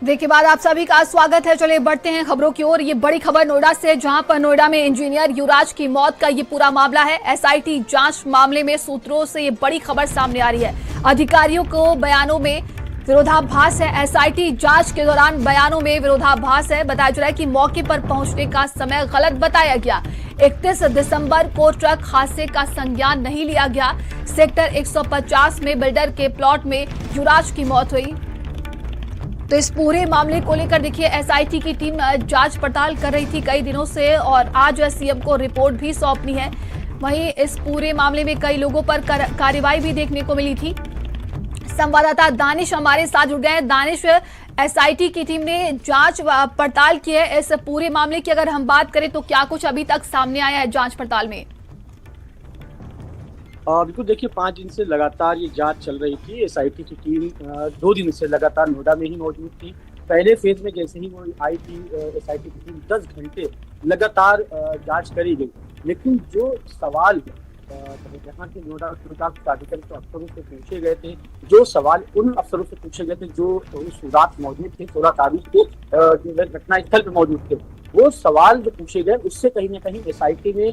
देखिए बाद आप सभी का स्वागत है। चलिए बढ़ते हैं खबरों की ओर। ये बड़ी खबर नोएडा से, जहां पर नोएडा में इंजीनियर युवराज की मौत का ये पूरा मामला है। एसआईटी जांच मामले में सूत्रों से ये बड़ी खबर सामने आ रही है। अधिकारियों को बयानों में विरोधाभास है। एसआईटी जांच के दौरान बयानों में विरोधाभास है। बताया जा रहा है कि मौके पर पहुंचने का समय गलत बताया गया। 31 दिसंबर को ट्रक हादसे का संज्ञान नहीं लिया गया। सेक्टर 150 में बिल्डर के प्लॉट में युवराज की मौत हुई। तो इस पूरे मामले को लेकर देखिए एसआईटी की टीम जांच पड़ताल कर रही थी कई दिनों से, और आज सीएम को रिपोर्ट भी सौंपनी है। वहीं इस पूरे मामले में कई लोगों पर कार्रवाई भी देखने को मिली थी। संवाददाता दानिश हमारे साथ जुड़ गए हैं। दानिश, एसआईटी की टीम ने जांच पड़ताल की है इस पूरे मामले की। अगर हम बात करें तो क्या कुछ अभी तक सामने आया है जांच पड़ताल में? बिल्कुल, देखिए 5 दिन से लगातार ये जांच चल रही थी। एसआईटी की टीम 2 दिन से लगातार नोएडा में ही मौजूद थी। पहले फेज में जैसे ही वो आई थी, एसआईटी की टीम 10 घंटे लगातार जांच करी गई। लेकिन जो सवाल यहाँ के नोएडा विकास प्राधिकरण के अफसरों से पूछे गए थे, जो सवाल उन अफसरों से पूछे गए थे जो उस रात मौजूद थे, 16 तारीख को जो घटनास्थल पर मौजूद थे, वो सवाल जो पूछे गए उससे कहीं ना कहीं एसआईटी में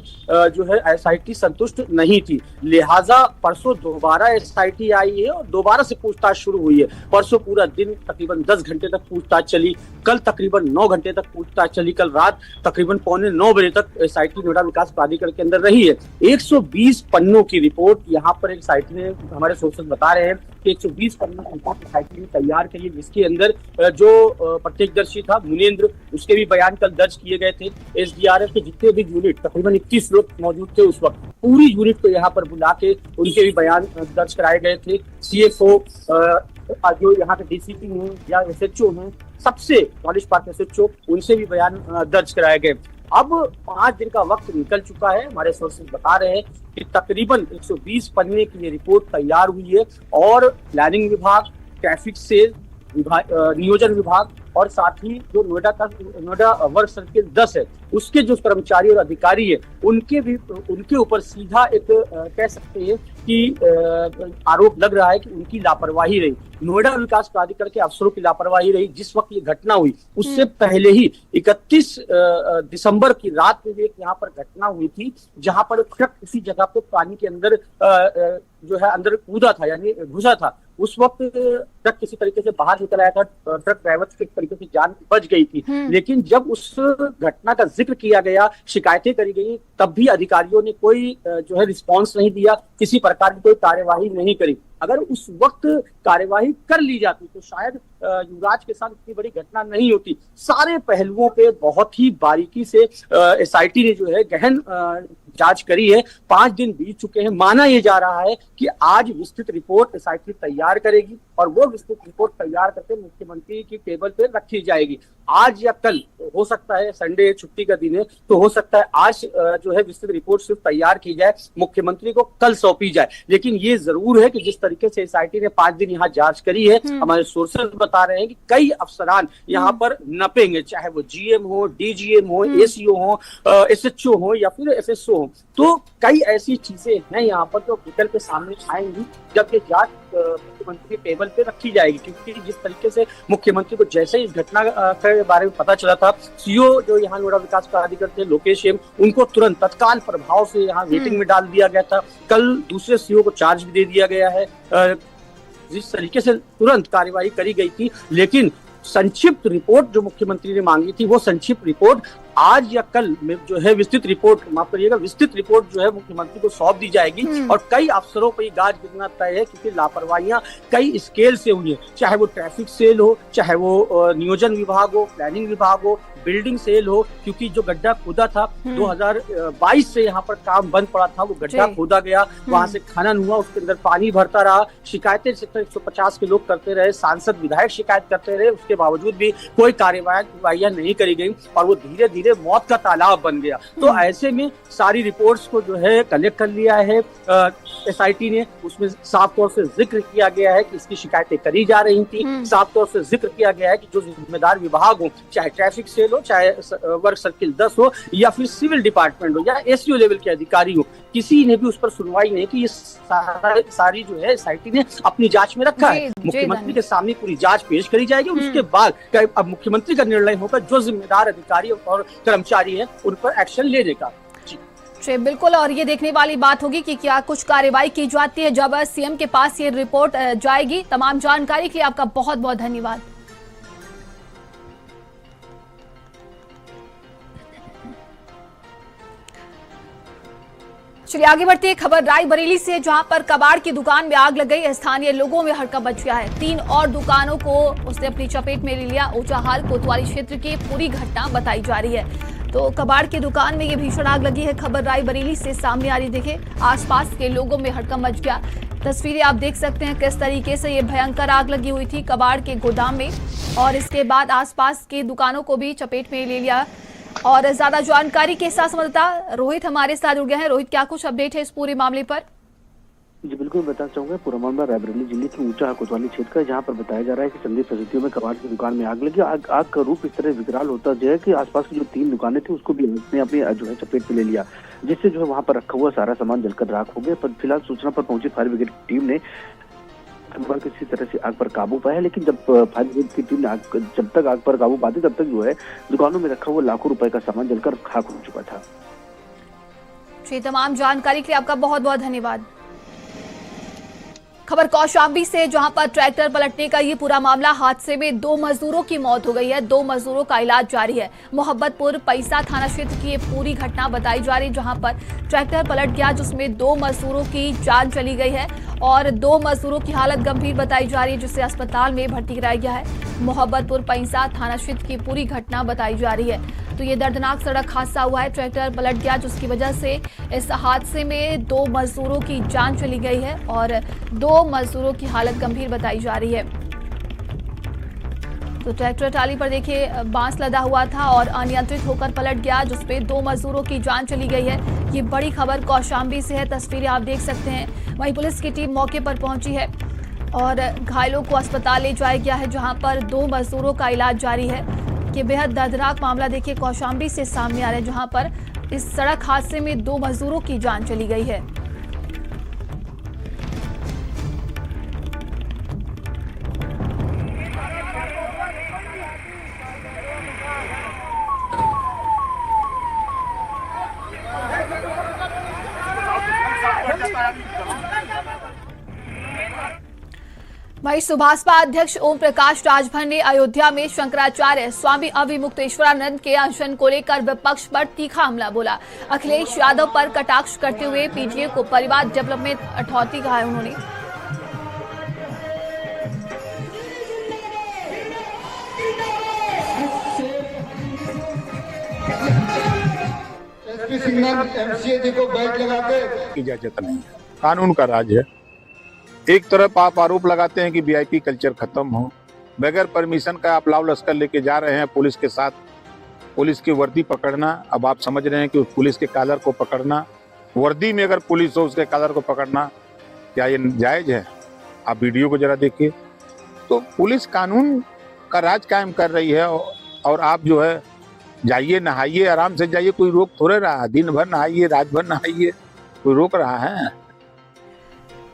जो है एसआईटी संतुष्ट नहीं थी। लिहाजा परसों दोबारा एसआईटी आई है और दोबारा से पूछताछ शुरू हुई है। परसों पूरा दिन तकरीबन 10 घंटे तक पूछताछ चली। कल तकरीबन 9 घंटे तक पूछताछ चली। कल रात तकरीबन 8:45 बजे तक एसआईटी नोएडा विकास प्राधिकरण के अंदर रही है। 120 पन्नों की रिपोर्ट यहाँ पर एसआईटी ने, हमारे सोर्सेज बता रहे हैं कि 120 पन्नों की रिपोर्ट एसआईटी ने तैयार करी है, जिसके अंदर जो प्रत्यक्षदर्शी था मुनेंद्र, उसके भी बयान कल दर्ज किए गए थे। एसडीआरएफ के जितने भी यूनिट, तकरीबन 21 लोग मौजूद थे उस वक्त, पूरी यूनिट को यहाँ पर बुला के उनके भी बयान दर्ज कराए गए थे। सीएफओ जो यहाँ के डीसीपी हैं या एसएचओ हैं, सबसे कॉलेज पार्क एसएचओ, उनसे भी बयान दर्ज कराए गए। अब 5 दिन का वक्त निकल चुका है। हमारे सोर्सेज बता रहे हैं कि तकरीबन 120 पन्ने की ये रिपोर्ट तैयार हुई है और प्लानिंग विभाग, ट्रैफिक सेल नियोजन विभाग और साथ ही जो नोएडा वर्क सर्किल 10 है, उसके जो कर्मचारी और अधिकारी है, उनके ऊपर सीधा एक कह सकते हैं कि आरोप लग रहा है कि उनकी लापरवाही रही, नोएडा विकास प्राधिकरण के अफसरों की लापरवाही रही। जिस वक्त ये घटना हुई उससे पहले ही 31 दिसंबर की रात में एक यहाँ पर घटना हुई थी, जहां पर ट्रक किसी जगह पे पानी के अंदर जो है अंदर कूदा था, यानी घुसा था। उस वक्त ट्रक किसी तरीके से बाहर निकल आया था, ट्रक ड्राइवर की तरीके से जान बच गई थी। लेकिन जब उस घटना का जिक्र किया गया, शिकायतें करी गई, तब भी अधिकारियों ने कोई जो है रिस्पांस नहीं दिया, किसी प्रकार की कोई कार्यवाही नहीं करी। अगर उस वक्त कार्यवाही कर ली जाती तो शायद युवराज के साथ इतनी बड़ी घटना नहीं होती। सारे पहलुओं पे बहुत ही बारीकी से एसआईटी ने जो है गहन जांच करी है। 5 दिन बीत चुके हैं। माना यह जा रहा है कि आज विस्तृत रिपोर्ट एसआईटी तैयार करेगी और वो विस्तृत रिपोर्ट तैयार करके मुख्यमंत्री की टेबल पे रखी जाएगी। आज या कल, हो सकता है संडे छुट्टी का दिन है तो हो सकता है आज जो है विस्तृत रिपोर्ट सिर्फ तैयार की जाए, मुख्यमंत्री को कल सौंपी जाए। लेकिन ये जरूर है कि जिस तरीके से एसआईटी ने 5 दिन यहाँ जांच करी है, हमारे सोर्सेज बता रहे हैं कि कई अफसरान यहाँ पर नपेंगे, चाहे वो जीएम हो, डीजीएम हो, एसीओ हो, एसएचओ हो या फिर एफएसओ हो। तो कई ऐसी चीजें हैं यहाँ पर जो निकल के सामने आएंगी जब ये जांच मुख्यमंत्री के टेबल पे रखी जाएगी। क्योंकि जिस तरीके से मुख्यमंत्री को जैसे ही इस घटना के बारे में पता चला था, सीओ जो यहाँ नोएडा विकास प्राधिकरण थे लोकेश एम, उनको तुरंत तत्काल प्रभाव से यहाँ वेटिंग में डाल दिया गया था। कल दूसरे सीओ को चार्ज भी दे दिया गया है। जिस तरीके से तुरंत कार्यवाही करी गई थी, लेकिन संक्षिप्त रिपोर्ट जो मुख्यमंत्री ने मांगी थी, वो संक्षिप्त रिपोर्ट आज या कल में जो है विस्तृत रिपोर्ट, माफ करिएगा, विस्तृत रिपोर्ट जो है मुख्यमंत्री को सौंप दी जाएगी। और कई अफसरों पर गाज गिरना तय है, क्योंकि लापरवाहियां कई स्केल से हुई है, चाहे वो ट्रैफिक सेल हो, चाहे वो नियोजन विभाग हो, प्लानिंग विभाग हो, बिल्डिंग सेल हो। क्योंकि जो गड्ढा खोदा था 2022 से यहाँ पर काम बंद पड़ा था, वो गड्ढा खोदा गया, वहां से खनन हुआ, उसके अंदर पानी भरता रहा, शिकायतें सेक्टर 150 के लोग करते रहे, सांसद विधायक शिकायत करते रहे, उसके बावजूद भी कोई कार्यवाही नहीं करी गई और वो धीरे धीरे मौत का तालाब बन गया। तो ऐसे में सारी रिपोर्ट्स को जो है कलेक्ट कर लिया है एसआईटी ने। उसमें साफ तौर से जिक्र किया गया है कि इसकी शिकायतें करी जा रही थी। साफ तौर से जिक्र किया गया है कि जो जिम्मेदार विभाग हो, चाहे ट्रैफिक सेल हो, चाहे वर्क सर्किल 10 हो या फिर सिविल डिपार्टमेंट हो या एसईओ लेवल के अधिकारी हो, किसी ने भी उस पर सुनवाई नहीं की। ये सारी जो है एसआईटी ने अपनी जांच में रखा है। मुख्यमंत्री के सामने पूरी जांच पेश करी जाएगी, उसके बाद अब मुख्यमंत्री का निर्णय होगा जो जिम्मेदार अधिकारी और कर्मचारी है उन पर एक्शन लेने का। जी बिल्कुल, और ये देखने वाली बात होगी कि क्या कुछ कार्रवाई की जाती है जब सीएम के पास ये रिपोर्ट जाएगी। तमाम जानकारी के लिए आपका बहुत बहुत धन्यवाद। चलिए आगे बढ़ते हैं। खबर रायबरेली से, जहां पर कबाड़ की दुकान में आग लग गई। स्थानीय लोगों में हड़कंप मच गया है। 3 और दुकानों को उसने अपनी चपेट में ले लिया। ऊंचाहाल कोतवाली क्षेत्र की पूरी घटना बताई जा रही है। तो कबाड़ की दुकान में ये भीषण आग लगी है। खबर रायबरेली से सामने आ रही। देखे आसपास के लोगों में हड़कंप मच गया। तस्वीरें आप देख सकते हैं किस तरीके से ये भयंकर आग लगी हुई थी कबाड़ के गोदाम में, और इसके बाद आसपास की दुकानों को भी चपेट में ले लिया। और ज्यादा जानकारी के साथ संवाददाता रोहित हमारे साथ जुड़ गए हैं। रोहित, क्या कुछ अपडेट है इस पूरे मामले पर? जी बिल्कुल बताना चाहूंगा। पूरा मामला रायबरेली जिले के ऊंचा कोतवाली क्षेत्र का, जहां पर बताया जा रहा है कि संदिग्ध परिस्थितियों में कबाड़ की दुकान में आग लगी। आग का रूप इस तरह विकराल होता जो है कि आसपास की जो 3 दुकानें थी उसको भी उसने अपनी जो है चपेट में ले लिया, जिससे जो है वहां पर रखा हुआ सारा सामान जलकर राख हो गया। पर फिलहाल सूचना पर पहुंची फायर ब्रिगेड की टीम ने किसी तरह से आग पर काबू पाया, लेकिन जब फायर ब्रिगेड की टीम ने जब तक आग पर काबू पाती तब तक जो है दुकानों में रखा हुआ लाखों रुपए का सामान जलकर खाक हो चुका था। जी, तमाम जानकारी के लिए आपका बहुत बहुत धन्यवाद। खबर कौशाम्बी से, जहां पर ट्रैक्टर पलटने का ये पूरा मामला। हादसे में 2 मजदूरों की मौत हो गई है। 2 मजदूरों का इलाज जारी है। मोहब्बतपुर पैसा थाना क्षेत्र की ये पूरी घटना बताई जा रही है, जहां पर ट्रैक्टर पलट गया जिसमें 2 मजदूरों की जान चली गई है और 2 मजदूरों की हालत गंभीर बताई जा रही है, जिसे अस्पताल में भर्ती कराया गया है। मोहब्बतपुर पैसा थाना क्षेत्र की पूरी घटना बताई जा रही है। तो ये दर्दनाक सड़क हादसा हुआ है। ट्रैक्टर पलट गया जिसकी वजह से इस हादसे में 2 मजदूरों की जान चली गई है और 2 मजदूरों की हालत गंभीर बताई जा रही है। तो ट्रैक्टर टाली पर देखिए बांस लदा हुआ था और अनियंत्रित होकर पलट गया, जिसमें 2 मजदूरों की जान चली गई है। ये बड़ी खबर कौशाम्बी से है। तस्वीरें आप देख सकते हैं। वहीं पुलिस की टीम मौके पर पहुंची है और घायलों को अस्पताल ले जाया गया है, जहां पर 2 मजदूरों का इलाज जारी है। ये बेहद दर्दनाक मामला देखिए कौशाम्बी से सामने आ रहा है, जहां पर इस सड़क हादसे में 2 मजदूरों की जान चली गई है। वहीं सुभाषपा अध्यक्ष ओम प्रकाश राजभर ने अयोध्या में शंकराचार्य स्वामी अविमुक्तेश्वरानंद के अनशन को लेकर विपक्ष पर तीखा हमला बोला। अखिलेश यादव पर कटाक्ष करते हुए पीटीए को परिवार डेवलपमेंट अथॉरिटी कहा है उन्होंने। एमसीए को बैठ लगाते इजाजत नहीं है, कानून का राज है। एक तरफ आप आरोप लगाते हैं कि वीआईपी कल्चर खत्म हो, बगैर परमिशन का आप लाव लश्कर लेके जा रहे हैं पुलिस के साथ। पुलिस की वर्दी पकड़ना, अब आप समझ रहे हैं कि उस पुलिस के कॉलर को पकड़ना, वर्दी में अगर पुलिस हो उसके कॉलर को पकड़ना, क्या ये जायज है? आप वीडियो को जरा देखिए। तो पुलिस कानून का राज कायम कर रही है और आप जो है जाइए, नहाइए, आराम से जाइए, कोई रोक थोड़े रहा। दिन भर नहाइए, रात भर नहाइए, कोई रोक रहा है?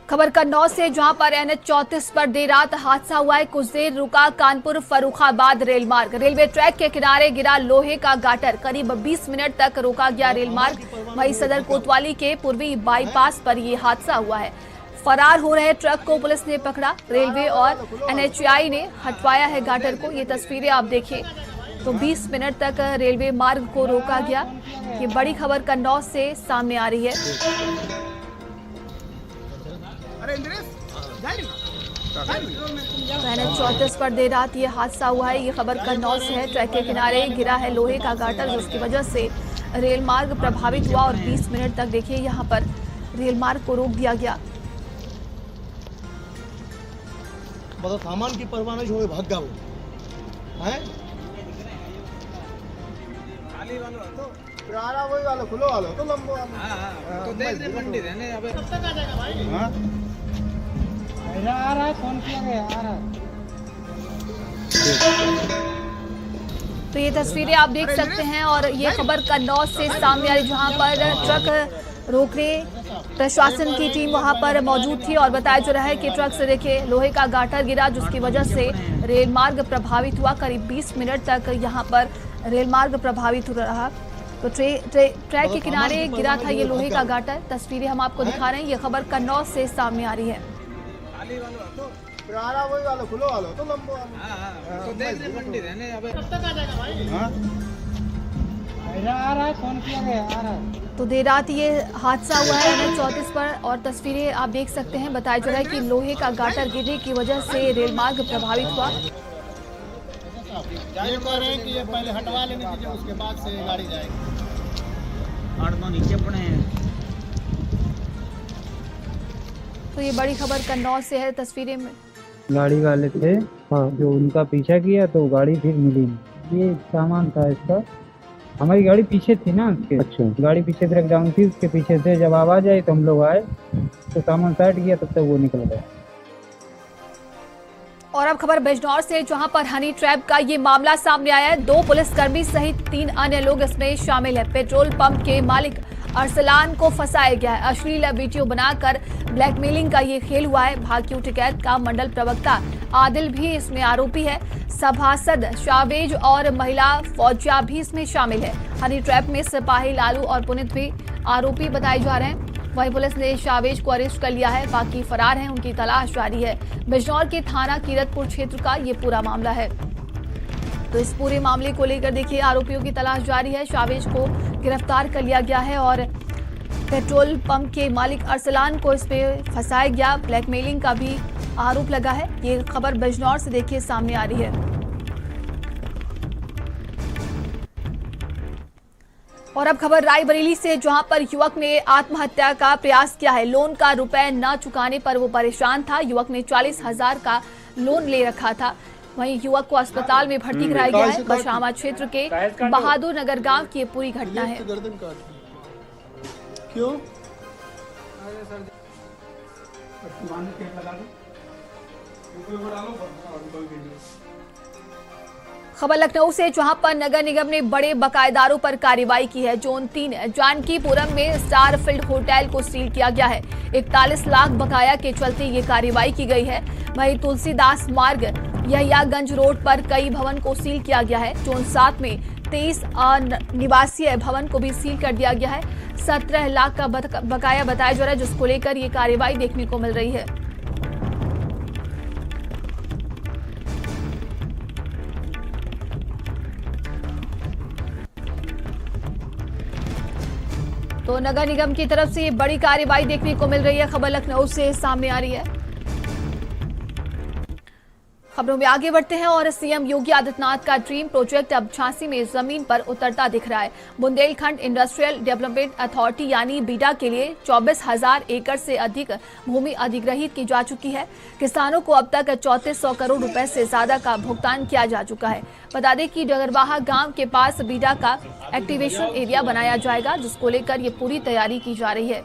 खबर कन्नौज से, जहां पर NH 34 पर देर रात हादसा हुआ है। कुछ देर रुका कानपुर फर्रुखाबाद रेल मार्ग। रेलवे ट्रैक के किनारे गिरा लोहे का गाटर। करीब 20 मिनट तक रोका गया रेल मार्ग। वहीं सदर कोतवाली के पूर्वी बाईपास पर यह हादसा हुआ है। फरार हो रहे ट्रक को पुलिस ने पकड़ा। रेलवे और NHAI ने हटवाया है गाटर को। ये तस्वीरें आप देखिए। तो 20 मिनट तक रेलवे मार्ग को रोका गया। ये बड़ी खबर कन्नौज से सामने आ रही है। तो NH 34 पर देर रात ये हादसा हुआ है। ये खबर कन्नौज से है। ट्रैक के किनारे गिरा है लोहे का गाटर, जिसकी वजह से रेल मार्ग प्रभावित हुआ और 20 मिनट तक देखिए यहाँ पर रेल मार्ग को रोक दिया गया। मतलब सामान की परवाह नहीं हुई, भाग गया वो है। खाली वाला तो पुराना वही वाला, खुलो वाला तो लंबो वाला। तो देख दे मंडी रहने। अबे कब तक आ जाएगा भाई? हां आ रहा है, फोन किया गया आ रहा है। तो ये तस्वीरें आप देख सकते हैं और ये खबर कन्नौज से सामने आ रही, जहां पर ट्रक रोकने प्रशासन की टीम वहां पर मौजूद थी और बताया जा रहा है कि ट्रक से देखिए लोहे का गाटर गिरा, जिसकी वजह से रेल मार्ग प्रभावित हुआ। करीब 20 मिनट तक यहां पर रेल मार्ग प्रभावित रहा। तो ट्रैक के किनारे गिरा था ये लोहे का गाटर। तस्वीरें हम आपको दिखा रहे हैं। ये खबर कन्नौज से सामने आ रही है। तो देख रहे मंडी रहने, अब कब तक आ जाएगा भाई? आ रहा है, फोन किया गया, आ रहा है। तो देर रात ये हादसा हुआ है NH-34 पर और तस्वीरें आप देख सकते हैं। बताया जा रहा है कि लोहे का गाटर गिरने की वजह से रेल मार्ग प्रभावित हुआ। ये कह रहे हैं कि ये पहले हटवा लेने दीजिए, उसके बाद से गाड़ी जाएगी। आठ तो नीचे पड़े हैं। तो ये बड़ी खबर कन्नौज से है। तस्वीरें में गाड़ी वाले थे, हाँ, जो उनका पीछा किया तो गाड़ी फिर मिली नहीं। ये सामान था इसका, हमारी गाड़ी पीछे थी ना उसके। अच्छा। गाड़ी पीछे ब्रेक डाउन थी, उसके पीछे से जब आवाज आई तो हम लोग आए तो सामान साइड किया, तब तक वो निकल गया। और अब खबर बिजनौर से, जहां पर हनी ट्रैप का ये मामला सामने आया है। 2 पुलिसकर्मी सहित 3 अन्य लोग इसमें शामिल है। पेट्रोल पंप के मालिक अरसलान को फंसाया गया है। अश्लील वीडियो बनाकर ब्लैकमेलिंग का ये खेल हुआ है। भाकियू टिकैत का मंडल प्रवक्ता आदिल भी इसमें आरोपी है। सभासद शावेज और महिला फौजिया भी इसमें शामिल है। हनी ट्रैप में सिपाही लालू और पुनित भी आरोपी बताए जा रहे हैं। वहीं पुलिस ने शावेज को अरेस्ट कर लिया है, बाकी फरार हैं, उनकी तलाश जारी है। बिजनौर के थाना कीरतपुर क्षेत्र का ये पूरा मामला है। तो इस पूरे मामले को लेकर देखिए आरोपियों की तलाश जारी है। शावेज को गिरफ्तार कर लिया गया है और पेट्रोल पंप के मालिक अरसलान को इस पे फंसाया गया। ब्लैकमेलिंग का भी आरोप लगा है। ये खबर बिजनौर से देखिए सामने आ रही है। और अब खबर रायबरेली से, जहां पर युवक ने आत्महत्या का प्रयास किया है। लोन का रुपए न चुकाने पर वो परेशान था। युवक ने 40,000 का लोन ले रखा था। वहीं युवक को अस्पताल में भर्ती कराया गया है। बशामा क्षेत्र के बहादुर नगर गांव की ये पूरी घटना है। क्यों? खबर लखनऊ से, जहां पर नगर निगम ने बड़े बकायेदारों पर कार्रवाई की है। जोन 3 जानकीपुरम में स्टार फील्ड होटल को सील किया गया है। 41 लाख बकाया के चलते ये कार्रवाई की गई है। वहीं तुलसीदास मार्ग यहियागंज रोड पर कई भवन को सील किया गया है। जोन 7 में 23 निवासीय भवन को भी सील कर दिया गया है। 17 लाख का बकाया बताया जा रहा है, जिसको लेकर ये कार्रवाई देखने को मिल रही है। तो नगर निगम की तरफ से ये बड़ी कार्रवाई देखने को मिल रही है। खबर लखनऊ से सामने आ रही है। खबरों में आगे बढ़ते हैं और सीएम योगी आदित्यनाथ का ड्रीम प्रोजेक्ट अब झांसी में जमीन पर उतरता दिख रहा है। बुंदेलखंड इंडस्ट्रियल डेवलपमेंट अथॉरिटी यानी बीडा के लिए 24,000 एकड़ से अधिक भूमि अधिग्रहित की जा चुकी है। किसानों को अब तक 3400 करोड़ रुपए से ज्यादा का भुगतान किया जा चुका है। बता दें कि डगरवाहा गांव के पास बीडा का एक्टिवेशन एरिया बनाया जाएगा, जिसको लेकर ये पूरी तैयारी की जा रही है।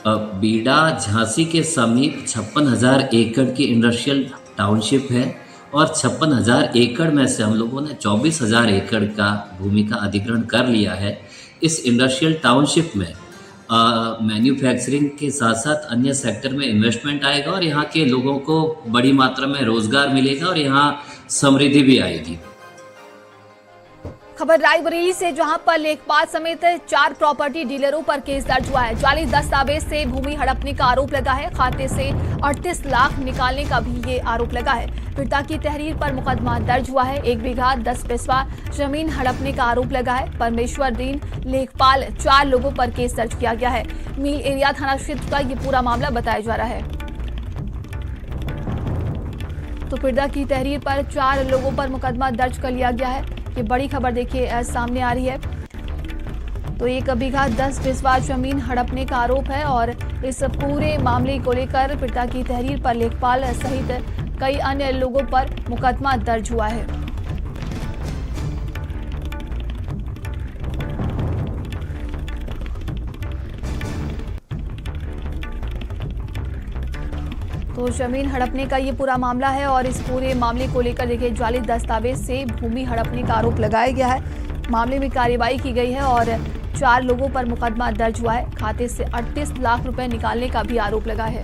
बीडा झांसी के समीप 56,000 एकड़ की इंडस्ट्रियल टाउनशिप है और 56,000 एकड़ में से हम लोगों ने 24,000 एकड़ का भूमि का अधिग्रहण कर लिया है। इस इंडस्ट्रियल टाउनशिप में मैन्युफैक्चरिंग के साथ साथ अन्य सेक्टर में इन्वेस्टमेंट आएगा और यहाँ के लोगों को बड़ी मात्रा में रोजगार मिलेगा और यहाँ समृद्धि भी आएगी। खबर रायबरेली से, जहां पर लेखपाल समेत 4 प्रॉपर्टी डीलरों पर केस दर्ज हुआ है। जाली दस्तावेज से भूमि हड़पने का आरोप लगा है। खाते से 38 लाख निकालने का भी ये आरोप लगा है। पीड़िता की तहरीर पर मुकदमा दर्ज हुआ है। 1 बीघा 10 बिस्वा जमीन हड़पने का आरोप लगा है। परमेश्वर दीन लेखपाल 4 लोगों पर केस दर्ज किया गया है। मील एरिया थाना क्षेत्र का ये पूरा मामला बताया जा रहा है। तो पीड़िता की तहरीर पर 4 लोगों पर मुकदमा दर्ज कर लिया गया है। ये बड़ी खबर देखिए सामने आ रही है। तो 1 बीघा 10 बिस्वा जमीन हड़पने का आरोप है और इस पूरे मामले को लेकर पीड़िता की तहरीर पर लेखपाल सहित कई अन्य लोगों पर मुकदमा दर्ज हुआ है। तो जमीन हड़पने का ये पूरा मामला है और इस पूरे मामले को लेकर देखिए जाली दस्तावेज से भूमि हड़पने का आरोप लगाया गया है। मामले में कार्रवाई की गई है और 4 लोगों पर मुकदमा दर्ज हुआ है। खाते से 38 लाख रुपए निकालने का भी आरोप लगा है।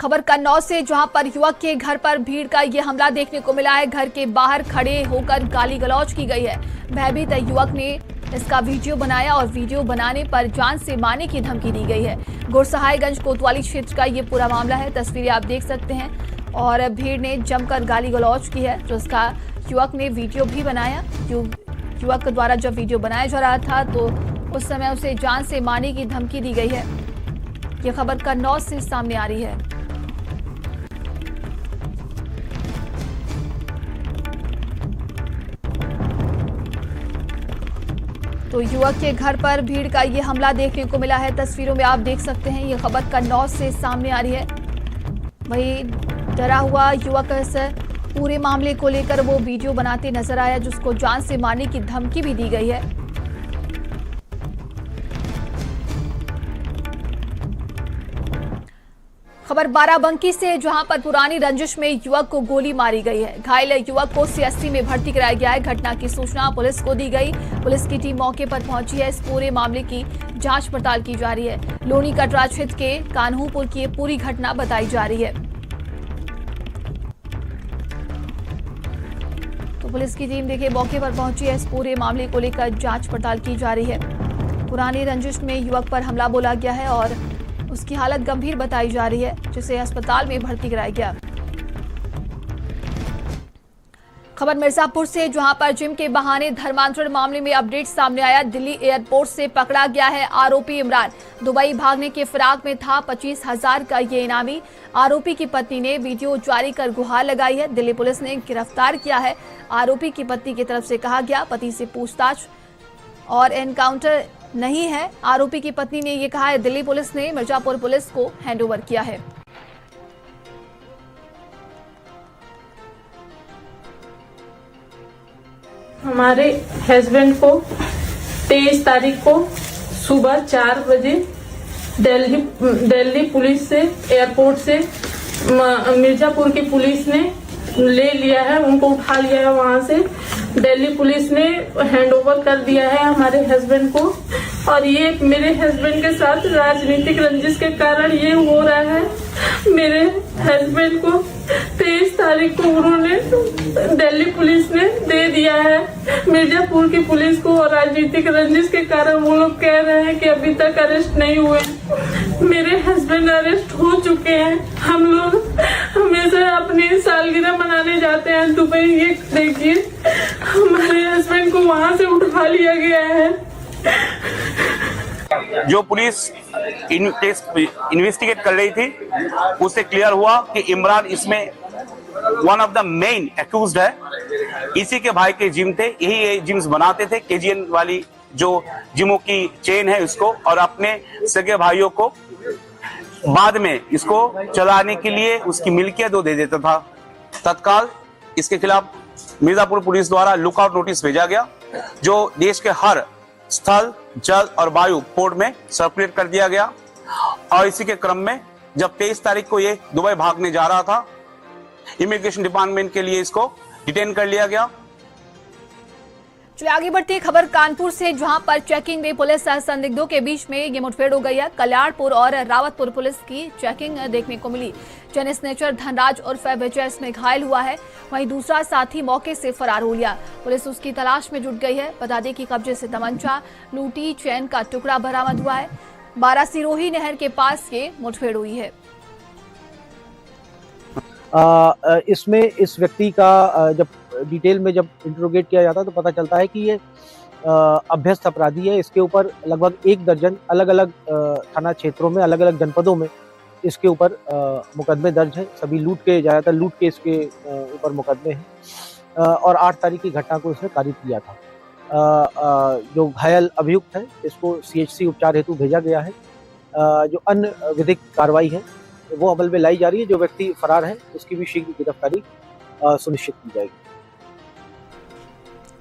खबर कन्नौज से, जहां पर युवक के घर पर भीड़ का ये हमला देखने को मिला है। घर के बाहर खड़े होकर गाली गलौज की गई है। भयभीत युवक ने इसका वीडियो बनाया और वीडियो बनाने पर जान से मारने की धमकी दी गई है। गुरसहायगंज कोतवाली क्षेत्र का ये पूरा मामला है। तस्वीरें आप देख सकते हैं और भीड़ ने जमकर गाली गलौज की है, जो उसका युवक ने वीडियो भी बनाया। युवक द्वारा जब वीडियो बनाया जा रहा था तो उस समय उसे जान से मारने की धमकी दी गई है। ये खबर कन्नौज से सामने आ रही है। तो युवक के घर पर भीड़ का ये हमला देखने को मिला है। तस्वीरों में आप देख सकते हैं, ये खबर कन्नौज से सामने आ रही है। वही डरा हुआ युवक इस पूरे मामले को लेकर वो वीडियो बनाते नजर आया, जिसको जान से मारने की धमकी भी दी गई है। खबर बाराबंकी से, जहां पर पुरानी रंजिश में युवक को गोली मारी गई है। घायल युवक को सीएचसी में भर्ती कराया गया है। घटना की सूचना पुलिस को दी गई। पुलिस की टीम मौके पर पहुंची है। इस पूरे मामले की जांच पड़ताल की जा रही है। लोनी कटरा क्षेत्र के कान्हूपुर की ये पूरी घटना बताई जा रही है। तो पुलिस की टीम देखिए मौके पर पहुंची है। इस पूरे मामले को लेकर जांच पड़ताल की जा रही है। पुरानी रंजिश में युवक पर हमला बोला गया है और उसकी हालत गंभीर बताई जा रही है, जिसे अस्पताल में भर्ती कराया गया। खबर मिर्जापुर से, जहां पर जिम के बहाने धर्मांतरण मामले में अपडेट सामने आया। दिल्ली एयरपोर्ट से पकड़ा गया है आरोपी इमरान। दुबई भागने के फिराक में था। 25,000 का ये इनामी। आरोपी की पत्नी ने वीडियो जारी कर गुहार लगाई है। दिल्ली पुलिस ने गिरफ्तार किया है। आरोपी की पत्नी की तरफ से कहा गया पति से पूछताछ और एनकाउंटर नहीं है। आरोपी की पत्नी ने यह कहा है। दिल्ली पुलिस ने मिर्जापुर पुलिस को हैंडओवर किया है। हमारे हस्बैंड को 23 तारीख को सुबह 4 बजे दिल्ली पुलिस से एयरपोर्ट से मिर्जापुर की पुलिस ने ले लिया है। उनको उठा लिया है। वहां से दिल्ली पुलिस ने हैंडओवर कर दिया है हमारे हस्बैंड को। और ये मेरे हस्बैंड के साथ राजनीतिक रंजिश के कारण ये हो रहा है। मेरे हस्बैंड को 23 तारीख को उन्होंने दिल्ली पुलिस ने दे दिया है मिर्जापुर की पुलिस को। और राजनीतिक रंजिश के कारण वो लोग कह रहे हैं कि अभी तक अरेस्ट नहीं हुए। मेरे हस्बैंड अरेस्ट हो चुके हैं। हम लोग हमेशा अपनी सालगिरह मनाने जाते हैं दुबई। ये देखिए हमारे हस्बैंड को वहां से उठा लिया गया है। जो पुलिस इन्वेस्टिगेट कर रही थी उससे क्लियर हुआ कि इमरान इसमें one of the main accused है। इसी के भाई के जिम थे। यही जिम्स बनाते थे। केजीएन वाली जो जिमों की चेन है उसको, और अपने सगे भाइयों को बाद में इसको चलाने के लिए उसकी मिल्कियत वो दे देता था। तत्काल इसके खिलाफ मिर्जापुर पुलिस द्वारा लुकआउट नोटिस भेजा गया, जो देश के हर स्थल, जल और वायु पोर्ट में सर्कुलेट कर दिया गया। और इसी के क्रम में जब 23 तारीख को ये दुबई भागने जा रहा था, इमिग्रेशन डिपार्टमेंट के लिए इसको डिटेन कर लिया गया। चलिए आगे बढ़ते हैं। खबर कानपुर से, जहां पर चेकिंग में पुलिस संदिग्धों के बीच में ये मुठभेड़ हो गई है। कल्याणपुर और रावतपुर पुलिस की चेकिंग देखने को मिली। जन स्नेचर धनराज उर्फ विजय इसमें घायल हुआ है। वहीं दूसरा साथी मौके से फरार हो गया। पुलिस उसकी तलाश में जुट गई है। बता दें कि कब्जे से तमंचा, लूटी चैन का टुकड़ा बरामद हुआ है। 12 सिरोही नहर के पास ये मुठभेड़ हुई है। इसमें इस व्यक्ति का जब डिटेल में जब इंट्रोगेट किया जाता है तो पता चलता है कि ये अभ्यस्त अपराधी है। इसके ऊपर लगभग 1 दर्जन अलग अलग थाना क्षेत्रों में, अलग अलग जनपदों में इसके ऊपर मुकदमे दर्ज हैं। सभी लूट के, ज़्यादातर लूट के इसके ऊपर मुकदमे हैं। और 8 तारीख की घटना को इसने कारित किया था। जो घायल अभियुक्त है इसको CHC उपचार हेतु भेजा गया है। जो अन्य विधिक कार्रवाई है वो अमल में लाई जा रही है। जो व्यक्ति फरार है उसकी भी शीघ्र गिरफ्तारी सुनिश्चित की जाएगी।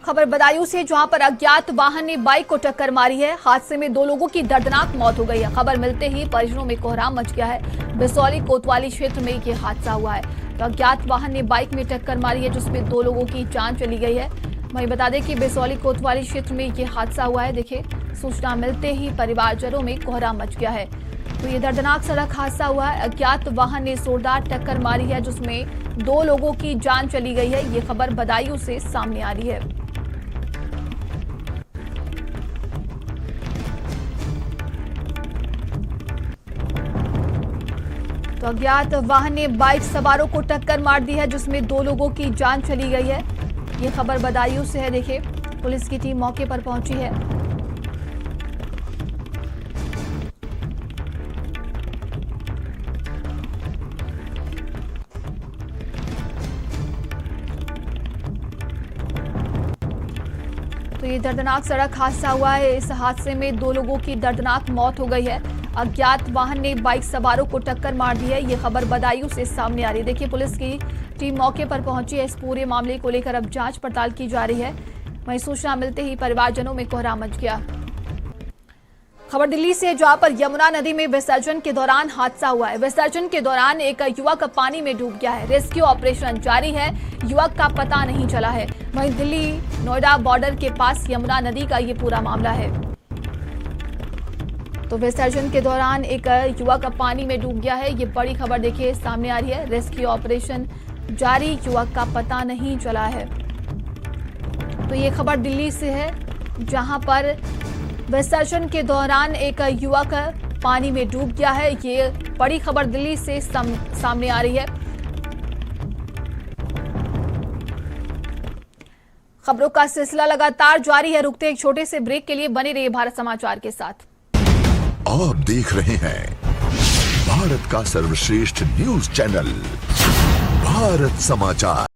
खबर बदायूं से, जहां पर अज्ञात वाहन ने बाइक को टक्कर मारी है। हादसे में 2 लोगों की दर्दनाक मौत हो गई है। खबर मिलते ही परिजनों में कोहराम मच गया है। बिसौली कोतवाली क्षेत्र में ये हादसा हुआ है। तो अज्ञात वाहन ने बाइक में टक्कर मारी है, जिसमें 2 लोगों की जान चली गई है। वहीं बता दें कि बिसौली कोतवाली क्षेत्र में ये हादसा हुआ है। देखिए, सूचना मिलते ही परिवारजनों में कोहराम मच गया है। तो ये दर्दनाक सड़क हादसा हुआ है। अज्ञात वाहन ने जोरदार टक्कर मारी है, जिसमें 2 लोगों की जान चली गई है। ये खबर बदायूं से सामने आ रही है। तो अज्ञात वाहन ने बाइक सवारों को टक्कर मार दी है, जिसमें 2 लोगों की जान चली गई है। ये खबर बदायूं से है। देखिए, पुलिस की टीम मौके पर पहुंची है। तो ये दर्दनाक सड़क हादसा हुआ है। इस हादसे में 2 लोगों की दर्दनाक मौत हो गई है। अज्ञात वाहन ने बाइक सवारों को टक्कर मार दी है। ये खबर बदायूं से सामने आ रही है। देखिए, पुलिस की टीम मौके पर पहुंची है। इस पूरे मामले को लेकर अब जांच पड़ताल की जा रही है। वहीं सूचना मिलते ही परिवारजनों में कोहराम मच गया। खबर दिल्ली से, जहां पर यमुना नदी में विसर्जन के दौरान हादसा हुआ है। विसर्जन के दौरान एक युवक पानी में डूब गया है। रेस्क्यू ऑपरेशन जारी है। युवक का पता नहीं चला है। वहीं दिल्ली नोएडा बॉर्डर के पास यमुना नदी का ये पूरा मामला है। तो विसर्जन के दौरान एक युवक पानी में डूब गया है। ये बड़ी खबर देखिए सामने आ रही है। रेस्क्यू ऑपरेशन जारी, युवक का पता नहीं चला है। तो ये खबर दिल्ली से है, जहां पर विसर्जन के दौरान एक युवक पानी में डूब गया है। ये बड़ी खबर दिल्ली से सामने आ रही है। खबरों का सिलसिला लगातार जारी है। रुकते एक छोटे से ब्रेक के लिए बने रहिए भारत समाचार के साथ। आप देख रहे हैं भारत का सर्वश्रेष्ठ न्यूज चैनल भारत समाचार।